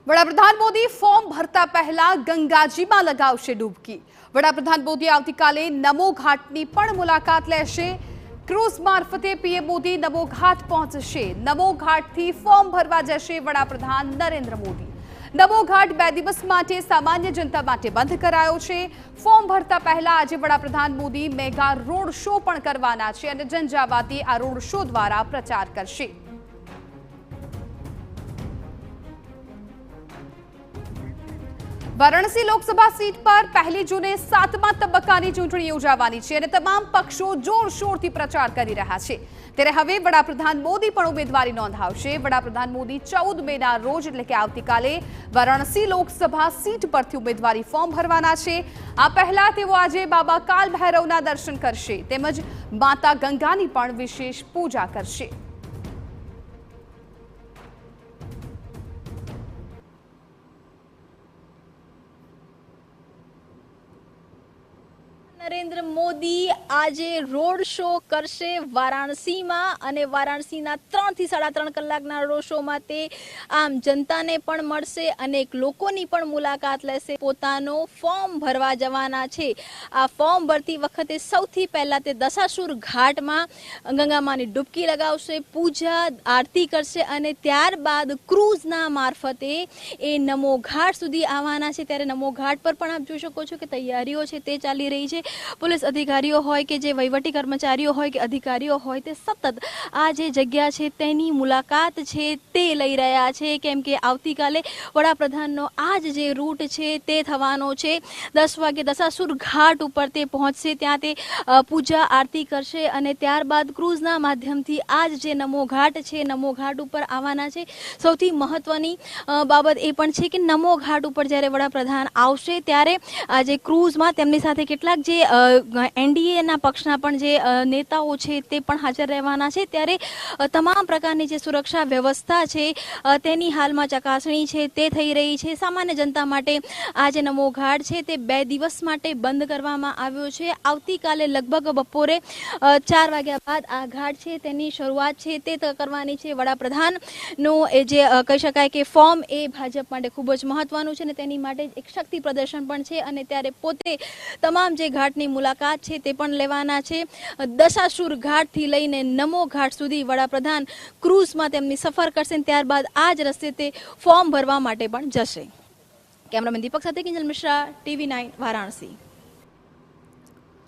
વડાપ્રધાન મોદી ફોર્મ ભરતા પહેલા ગંગાજીમાં લગાવશે ડૂબકી। વડાપ્રધાન મોદી આવતીકાલે નમો ઘાટની પણ મુલાકાત લેશે। ક્રૂઝ મારફતે પીએમ મોદી નમો ઘાટ પહોંચશે। નમો ઘાટથી ફોર્મ ભરવા જશે વડાપ્રધાન નરેન્દ્ર મોદી। નમો ઘાટ 2 દિવસ માટે સામાન્ય જનતા માટે બંધ કરાયો છે। ફોર્મ ભરતા પહેલા આજે વડાપ્રધાન મોદી મેગા રોડ શો પણ કરવાના છે અને જનજાવાતી આ રોડ શો દ્વારા પ્રચાર કરશે। વારાણસી લોકસભા સીટ પર 1 જૂને 7મા તબક્કાની ચૂંટણી યોજાવાની છે અને તમામ પક્ષો જોરશોરથી પ્રચાર કરી રહ્યા છે। ત્યારે હવે વડાપ્રધાન મોદી પણ ઉમેદવારી નોંધાવશે। વડાપ્રધાન મોદી 14 મેના રોજ એટલે કે આવતીકાલે વારાણસી લોકસભા સીટ પરથી ઉમેદવારી ફોર્મ ભરવાના છે। આ પહેલા તેઓ આજે બાબા કાલ ભૈરવના દર્શન કરશે તેમજ માતા ગંગાની પણ વિશેષ પૂજા કરશે। નરેન્દ્ર મોદી આજે રોડ શો કરશે વારાણસીમાં અને વારાણસીના 3 થી 3.5 કલાકના રોડ શોમાં તે આમ જનતાને પણ મળશે અનેક લોકોની પણ મુલાકાત લેશે। પોતાનો ફોર્મ ભરવા જવાના છે। આ ફોર્મ ભરતી વખતે સૌથી પહેલા તે દશાસુર ઘાટમાં ગંગામાની ડૂબકી લગાવશે, પૂજા આરતી કરશે અને ત્યારબાદ ક્રૂઝના મારફતે એ નમો ઘાટ સુધી આવવાના છે। ત્યારે નમો ઘાટ પર પણ આપ જોઈ શકો છો કે તૈયારીઓ છે તે ચાલી રહી છે। પોલીસ અધિકારીઓ હોય કે જે વહીવટી કર્મચારીઓ હોય કે અધિકારીઓ હોય તે સતત આ જે જગ્યા છે તેની મુલાકાત છે તે લઈ રહ્યા છે, કેમ કે આવતીકાલે વડાપ્રધાનનો આજ જે રૂટ છે તે થવાનો છે। 10 વાગે દશાસુર ઘાટ ઉપર તે પહોંચશે, ત્યાં તે પૂજા આરતી કરશે અને ત્યારબાદ ક્રૂઝના માધ્યમથી આજ જે નમો ઘાટ છે નમો ઘાટ ઉપર આવવાના છે। સૌથી મહત્વની બાબત એ પણ છે કે નમો ઘાટ ઉપર જ્યારે વડાપ્રધાન આવશે ત્યારે આ જે ક્રૂઝમાં તેમની સાથે કેટલાક જે એનડીએના પક્ષના પણ જે નેતાઓ છે તે પણ હાજર રહેવાના છે। ત્યારે તમામ પ્રકારની જે સુરક્ષા વ્યવસ્થા છે તેની હાલમાં ચકાસણી છે તે થઈ રહી છે। સામાન્ય જનતા માટે આ જે નમો ઘાટ છે તે 2 દિવસ માટે બંધ કરવામાં આવ્યો છે। આવતીકાલે લગભગ બપોરે 4 વાગ્યા બાદ આ ઘાટ છે તેની શરૂઆત છે તે કરવાની છે। વડાપ્રધાનનું એ જે કહી શકાય કે ફોર્મ એ ભાજપ માટે ખૂબ જ મહત્વનું છે અને તેની માટે એક શક્તિ પ્રદર્શન પણ છે અને ત્યારે પોતે તમામ જે ઘાટની મુલાકાત છે તે પણ લેવાના છે। દશાસુર ઘાટથી લઈને નમો ઘાટ સુધી વડાપ્રધાન ક્રૂઝમાં તેમની સફર કરશે અને ત્યારબાદ આ જ રસ્તે તે ફોર્મ ભરવા માટે પણ જશે। કેમેરામેન દીપક સાથે કિંજલ મિશ્રા, TV9 વારાણસી।